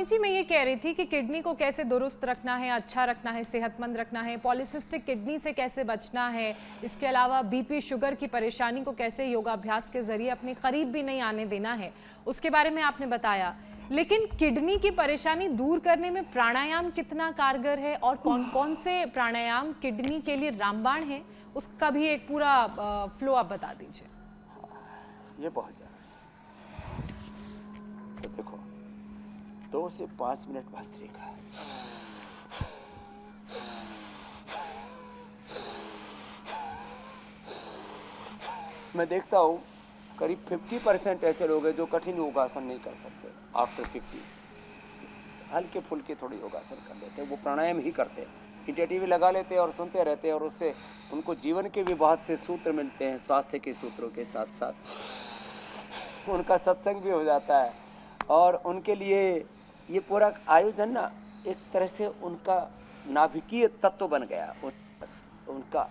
जी, मैं ये कह रही थी कि किडनी को कैसे दुरुस्त रखना है, अच्छा रखना है, सेहतमंद रखना है, पॉलिसिस्टिक किडनी से कैसे बचना है, इसके अलावा बीपी शुगर की परेशानी को कैसे योगाभ्यास के जरिए अपने करीब भी नहीं आने देना है, उसके बारे में आपने बताया। लेकिन किडनी की परेशानी दूर करने में प्राणायाम कितना कारगर है और कौन कौन से प्राणायाम किडनी के लिए रामबाण है, उसका भी एक पूरा फ्लो आप बता दीजिए। ये बहुत ज़्यादा। तो देखो, 2 से 5 मिनट भस्त्रिका, मैं देखता हूँ करीब 50% ऐसे लोग हैं जो कठिन योगासन नहीं कर सकते। आफ्टर 50 हल्के फुल्के थोड़े योगासन कर लेते हैं, वो प्राणायाम ही करते हैं, टीवी लगा लेते हैं और सुनते रहते हैं, और उससे उनको जीवन के भी बहुत से सूत्र मिलते हैं। स्वास्थ्य के सूत्रों के साथ साथ उनका सत्संग भी हो जाता है, और उनके लिए ये पूरा आयोजन ना एक तरह से उनका नाभिकीय तत्व बन गया, उनका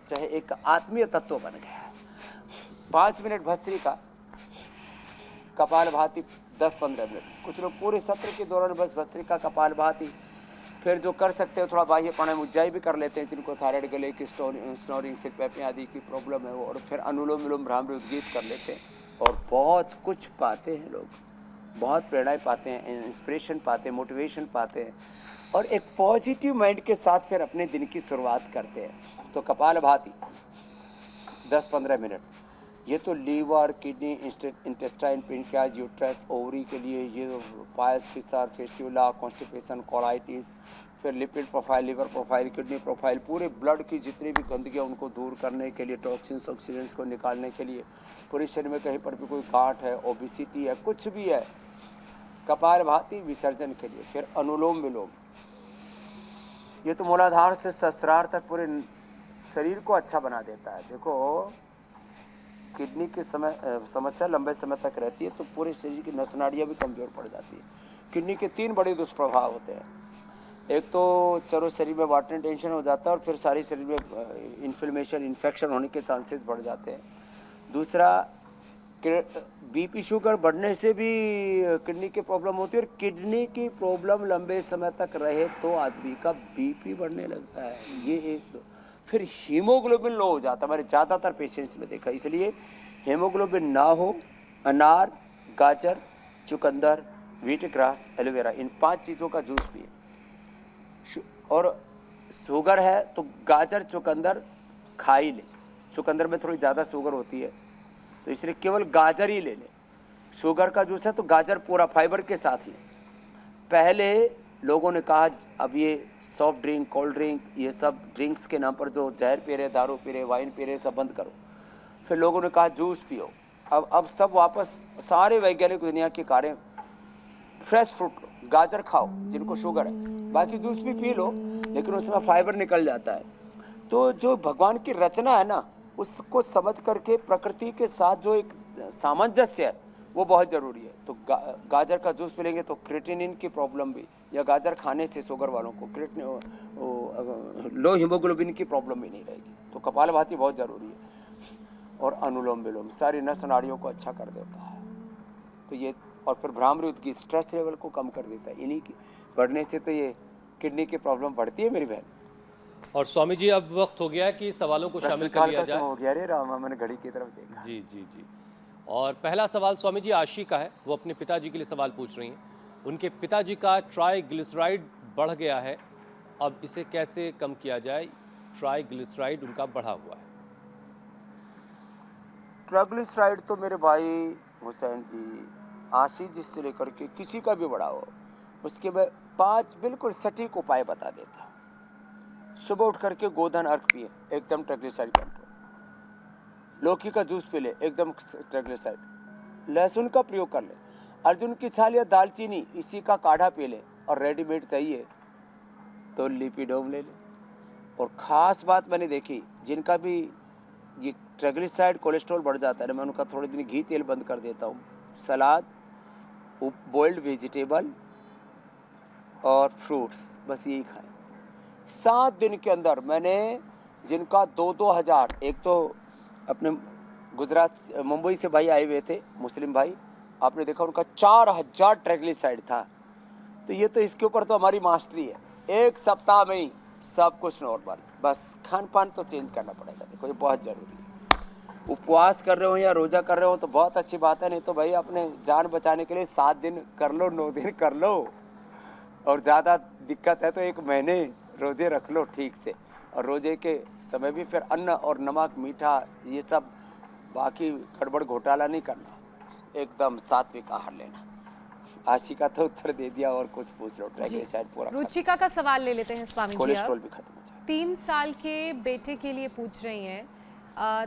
चाहे एक आत्मीय तत्व बन गया। 5 मिनट भस्त्रिका, कपालभाति 10-15 मिनट, कुछ लोग पूरे सत्र के दौरान बस भस्त्रिका, कपालभाति, फिर जो कर सकते हो थोड़ा बाह्य प्राणायाम उज्जाई भी कर लेते हैं, जिनको थायराइड, गले की स्नोरिंग, सिर पैपियाँ आदि की प्रॉब्लम है वो, और फिर अनुलोम विलोम भ्रामरी उद्गीत कर लेते हैं, और बहुत कुछ पाते हैं लोग, बहुत प्रेरणाएँ पाते हैं, इंस्पिरेशन पाते हैं, मोटिवेशन पाते हैं, और एक पॉजिटिव माइंड के साथ फिर अपने दिन की शुरुआत करते हैं। तो कपालभाति 10-15 मिनट, ये तो liver, kidney, intestine, pancreas, uterus, ovary के लिए, ये piles, fissure, fistula, constipation, colitis, फिर lipid profile, liver profile, kidney profile, पूरे ब्लड की जितनी भी गंदगियाँ उनको दूर करने के लिए, टॉक्सिन्स, ऑक्सीडेंट्स को निकालने के लिए, पूरे शरीर में कहीं पर भी कोई गांठ है, ओबिसिटी है, कुछ भी है, कपालभाति विसर्जन के लिए। फिर अनुलोम विलोम, ये तो मूलाधार से सहस्रार तक पूरे शरीर को अच्छा बना देता है। देखो, किडनी की समस्या लंबे समय तक रहती है तो पूरे शरीर की नस नाड़ियाँ भी कमज़ोर पड़ जाती है। किडनी के 3 बड़े दुष्प्रभाव होते हैं। एक तो चलो शरीर में वाटर टेंशन हो जाता है, और फिर सारे शरीर में इन्फ्लेमेशन, इन्फेक्शन होने के चांसेस बढ़ जाते हैं। दूसरा, बीपी शुगर बढ़ने से भी किडनी की प्रॉब्लम होती है, और किडनी की प्रॉब्लम लंबे समय तक रहे तो आदमी का बीपी बढ़ने लगता है। ये एक। फिर हीमोग्लोबिन लो हो जाता है, मैंने ज़्यादातर पेशेंट्स में देखा। इसलिए हीमोग्लोबिन ना हो, अनार, गाजर, चुकंदर, व्हीट ग्रास, एलोवेरा, इन 5 चीज़ों का जूस पिए। और शुगर है तो गाजर, चुकंदर खा ही ले, चुकंदर में थोड़ी ज़्यादा शुगर होती है तो इसलिए केवल गाजर ही ले ले। शुगर का जूस है तो गाजर पूरा फाइबर के साथ ले। पहले लोगों ने कहा अब ये सॉफ्ट ड्रिंक, कोल्ड ड्रिंक, ये सब ड्रिंक्स के नाम पर जो जहर पी रहे, दारू पी रहे, वाइन पी रहे, सब बंद करो। फिर लोगों ने कहा जूस पियो। अब सब वापस सारे वैज्ञानिक दुनिया के कार्य, फ्रेश फ्रूट लो, गाजर खाओ जिनको शुगर है, बाकी जूस भी पी लो, लेकिन उसमें फाइबर निकल जाता है। तो जो भगवान की रचना है ना, उसको समझ करके प्रकृति के साथ जो एक सामंजस्य है वो बहुत ज़रूरी है। तो गाजर का जूस पिलेंगे तो क्रिएटिनिन की प्रॉब्लम भी, या गाजर खाने से शुगर वालों को लो हीमोग्लोबिन की प्रॉब्लम भी नहीं रहेगी। तो कपालभाति बहुत ज़रूरी है, और अनुलोम विलोम सारी नस नाड़ियों को अच्छा कर देता है। तो ये, और फिर भ्रामरी उद्गीत स्ट्रेस लेवल को कम कर देता है। इन्हीं की बढ़ने से तो ये किडनी की प्रॉब्लम बढ़ती है मेरी बहन। और स्वामी जी, अब वक्त हो गया है कि सवालों को शामिल कर लिया जाए। हो गया रे राम, मैंने घड़ी की तरफ देखा। जी जी जी। और पहला सवाल स्वामी जी आशी का है, वो अपने पिताजी के लिए सवाल पूछ रही हैं। उनके पिताजी का ट्राइग्लिसराइड बढ़ गया है, अब इसे कैसे कम किया जाए? ट्राइग्लिसराइड उनका बढ़ा हुआ है। ट्राइग्लिसराइड तो मेरे भाई हुसैन जी, आशीष जी से लेकर के किसी का भी बढ़ा हो, उसके मैं 5 बिल्कुल सटीक उपाय बता देता। सुबह उठ करके गोधन अर्घ पिए, एकदम ट्राइग्लिसराइड कंट्रोल। लौकी का जूस पी ले, एकदम ट्राइग्लिसराइड। लहसुन का प्रयोग कर ले, अर्जुन की छाल या दालचीनी इसी का काढ़ा पी ले, और रेडीमेड चाहिए तो लिपिडोम ले ले। और ख़ास बात मैंने देखी, जिनका भी ये ट्राइग्लिसराइड कोलेस्ट्रॉल बढ़ जाता है, मैं उनका थोड़े दिन घी तेल बंद कर देता हूँ। सलाद, बॉइल्ड वेजिटेबल और फ्रूट्स, बस यही खाएं। 7 दिन के अंदर मैंने जिनका 2-2 हज़ार, एक तो अपने गुजरात मुंबई से भाई आए हुए थे, मुस्लिम भाई, आपने देखा उनका 4000 ट्राइग्लिसराइड था, तो ये तो इसके ऊपर तो हमारी मास्टरी है। एक सप्ताह में ही सब कुछ नॉर्मल, बस खान पान तो चेंज करना पड़ेगा। देखो ये बहुत ज़रूरी है। उपवास कर रहे हो या रोज़ा कर रहे हो तो बहुत अच्छी बात है, नहीं तो भाई अपने जान बचाने के लिए 7 दिन कर लो, 9 दिन कर लो, और ज़्यादा दिक्कत है तो 1 महीने रोज़े रख लो ठीक से। और रोज़े के समय भी फिर अन्न और नमक मीठा ये सब बाकी गड़बड़ घोटाला नहीं करना, एकदम सात्विक आहार लेना। आशिका तो उत्तर दे दिया, और कुछ पूछ लो। ट्राइग्लिसराइड पूरा रुचिका का सवाल ले लेते हैं स्वामी जी। कोलेस्ट्रॉल भी खत्म हो जाए। 3 साल के बेटे के लिए पूछ रही हैं।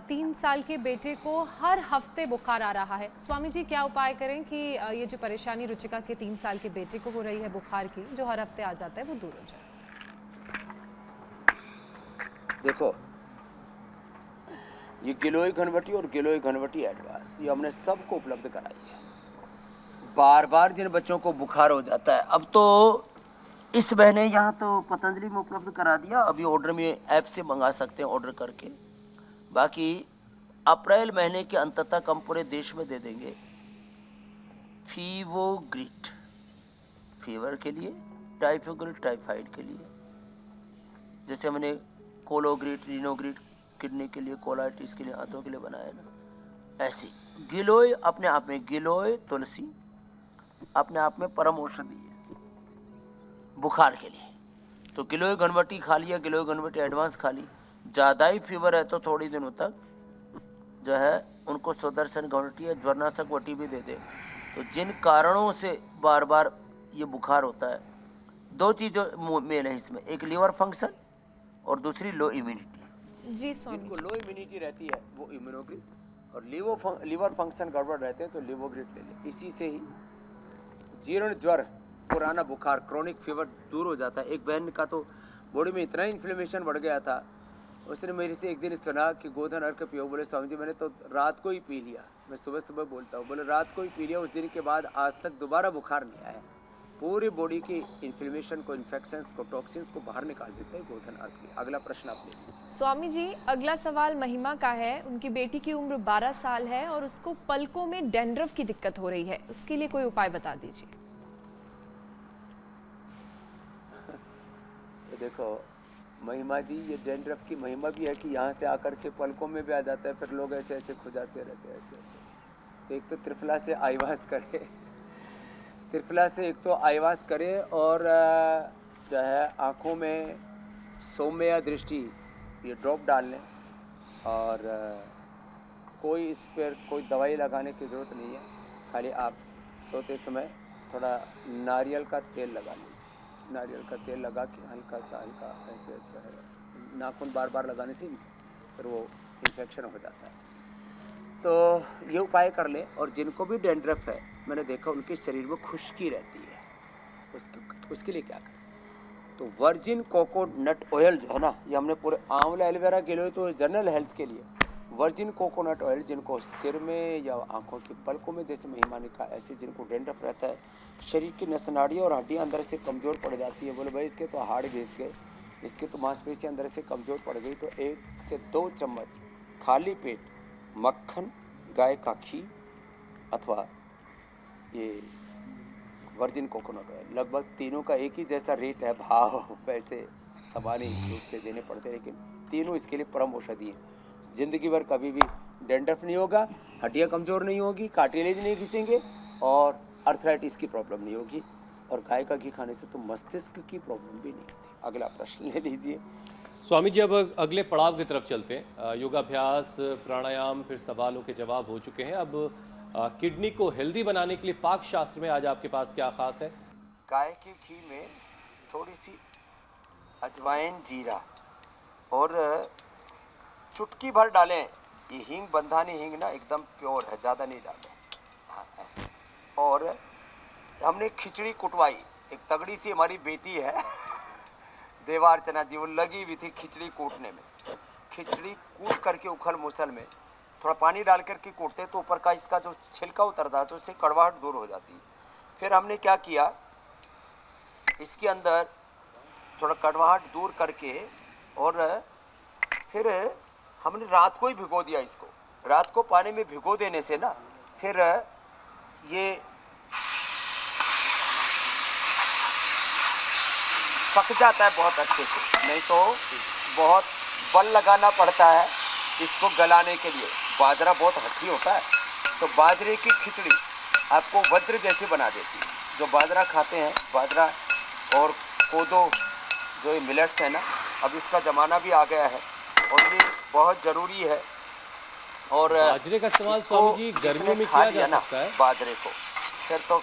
3 साल के बेटे को हर हफ्ते बुखार आ रहा है। स्वामी जी क्या उपाय करें कि ये जो परेशानी रुचिका के 3 साल के बेटे को हो रही है बुखार की, जो हर हफ्ते आ जाता है, वो दूर हो जाए? देखो ये गिलोय घनवटी और गिलोय घनवटी एडवांस ये हमने सबको उपलब्ध कराई है। बार बार जिन बच्चों को बुखार हो जाता है, अब तो इस महीने यहाँ तो पतंजलि में उपलब्ध करा दिया, अभी ऑर्डर में ऐप से मंगा सकते हैं ऑर्डर करके। बाकी अप्रैल महीने के अंत तक हम पूरे देश में दे देंगे फीवोग्रिट फीवर के लिए, टाइफोग्रिट टाइफाइड के लिए, जैसे हमने कोलोग्रिट रिनोग्रिट किडनी के लिए, कोलाइटिस के लिए, आंतों के लिए बनाया ना, ऐसे गिलोय अपने आप में, गिलोय तुलसी अपने आप में परम औषधि है बुखार के लिए। तो गिलोय घनवटी खा लिया, गिलोय घनवटी एडवांस खा ली। ज़्यादा ही फीवर है तो थोड़ी दिनों तक जो है उनको सुदर्शन घनवटी या ज्वरनाशक वटी भी दे दे। तो जिन कारणों से बार बार ये बुखार होता है, 2 चीज़ों मेन है इसमें, एक लिवर फंक्शन और दूसरी लो इम्यूनिटी। जी स्वामी। जिनको लो इम्यूनिटी रहती है वो इम्यूनोग्रिट, और लिवर फंक्शन गड़बड़ रहते हैं तो लिवोग्रिट ले लें। इसी से ही जीर्ण ज्वर, पुराना बुखार, क्रोनिक फीवर दूर हो जाता है। एक बहन का तो बॉडी में इतना इन्फ्लेमेशन बढ़ गया था, उसने मेरे से एक दिन सुना कि गोधन अर्क पियो। बोले स्वामी जी मैंने तो रात को ही पी लिया, मैं सुबह सुबह बोलता हूँ, बोले रात को ही पी लिया, उस दिन के बाद आज तक दोबारा बुखार नहीं आया। पूरी बॉडी की इन्फ्लेमेशन को, इन्फेक्शंस को, टॉक्सिन्स को बाहर निकाल देते हैं गोधन अर्क। अगला प्रश्न आप ले लीजिए। स्वामी जी अगला सवाल महिमा का है। उनकी बेटी की उम्र 12 साल है और उसको पलकों में डैंड्रफ की दिक्कत हो रही है, उसके लिए कोई उपाय बता दीजिए। तो देखो महिमा जी, ये डैंड्रफ की महिमा भी है कि यहाँ से आकर के पलकों में भी आ जाता है, फिर लोग ऐसे ऐसे खुजाते रहते हैं, ऐसे ऐसे। तो एक तो त्रिफला से आईवास करे, त्रिफला से एक तो आईवास करे, और जो है आँखों में सौम्य दृष्टि ये ड्रॉप डाल लें, और कोई इस पर कोई दवाई लगाने की ज़रूरत नहीं है। खाली आप सोते समय थोड़ा नारियल का तेल लगा लीजिए। नारियल का तेल लगा के हल्का ऐसे ऐसे है, नाखून बार बार लगाने से फिर वो इन्फेक्शन हो जाता है। तो ये उपाय कर ले। और जिनको भी डैंड्रफ है, मैंने देखा उनके शरीर में खुश्की रहती है, उसके लिए क्या करें? तो वर्जिन कोकोनट ऑयल जो है ना, ये हमने पूरे आंवला एलोवेरा के लिए तो जनरल हेल्थ के लिए वर्जिन कोकोनट ऑयल, जिनको सिर में या आंखों की पलकों में, जैसे महिमा ने कहा, ऐसे जिनको डैंड्रफ रहता है, शरीर की नस नाड़ियाँ और हड्डियाँ अंदर से कमज़ोर पड़ जाती है, बोले भाई इसके तो हाड़ घिस गए, इसके तो मांसपेशियाँ अंदर से कमज़ोर पड़ गई, तो 1 से 2 चम्मच खाली पेट मक्खन, गाय का घी अथवा ये वर्जिन कोकोनट ऑयल, लगभग तीनों का एक ही जैसा रेट है, भाव पैसे समान ही रूप से देने पड़ते हैं, लेकिन तीनों इसके लिए परम औषधि है। ज़िंदगी भर कभी भी डैंड्रफ नहीं होगा, हड्डियाँ कमज़ोर नहीं होगी, कार्टिलेज नहीं घिसेंगे, और अर्थराइटिस की प्रॉब्लम नहीं होगी, और गाय का घी खाने से तो मस्तिष्क की प्रॉब्लम भी नहीं होती। अगला प्रश्न ले लीजिए। स्वामी जी अब अगले पड़ाव की तरफ चलते हैं। योगाभ्यास, प्राणायाम, फिर सवालों के जवाब हो चुके हैं। अब किडनी को हेल्दी बनाने के लिए पाक शास्त्र में आज आपके पास क्या खास है? गाय के घी में थोड़ी सी अजवाइन, जीरा और चुटकी भर डालें। ये हींग, बंधानी हींग ना एकदम प्योर है, ज़्यादा नहीं डालें। हाँ ऐसे। और हमने खिचड़ी कुटवाई, एक तगड़ी सी हमारी बेटी है देवार्चना जी, वो लगी हुई थी खिचड़ी कूटने में। खिचड़ी कूट करके उखल मुसल में थोड़ा पानी डाल करके कूटते तो ऊपर का इसका जो छिलका उतरता है तो उससे कड़वाहट दूर हो जाती है। फिर हमने क्या किया, इसके अंदर थोड़ा कड़वाहट दूर करके, और फिर हमने रात को ही भिगो दिया इसको। रात को पानी में भिगो देने से ना फिर ये पक जाता है बहुत अच्छे से, नहीं तो बहुत बल लगाना पड़ता है इसको गलाने के लिए। बाजरा बहुत हठी होता है, तो बाजरे की खिचड़ी आपको वज्र जैसी बना देती है। जो बाजरा खाते हैं, बाजरा और कोदो जो ये मिलेट्स है ना, अब इसका ज़माना भी आ गया है और ये बहुत ज़रूरी है। और बाजरे का इस्तेमाल इसको स्वामी जी गर्मियों जिसने में खा किया लिया जा ना सकता है। बाजरे को, फिर तो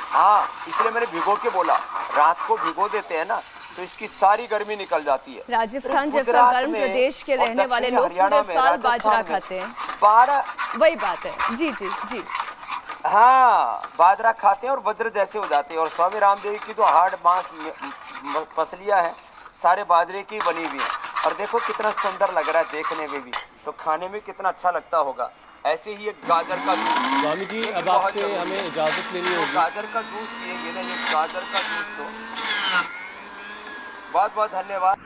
हाँ, इसलिए मैंने भिगो के बोला, रात को भिगो देते हैं ना तो इसकी सारी गर्मी निकल जाती है। राजस्थान जैसा गुजरात गर्म में प्रदेश के और रहने वाले दक्षिणी लोग हरियाणा पूरे में, साल बाजरा राजस्थान में खाते हैं। 12 वही बात है। जी जी जी। हाँ, बाजरा खाते हैं और वज्र जैसे हो जाते हैं। और स्वामी रामदेव की तो हार्ड मांस पसलियाँ हैं, सारे बाजरे की बनी हुई हैं। और देखो कितना सुंदर लग रहा है देखने में भी, तो खाने में कितना अच्छा लगता होगा। ऐसे ही एक गाजर का जूस, स्वामी जी ये भी अब बहुत आपसे जरूरी हमें है। इजाज़त लेनी तो होगी। गाजर का जूस पिएंगे ना, ये गाजर का जूस तो बहुत बहुत धन्यवाद।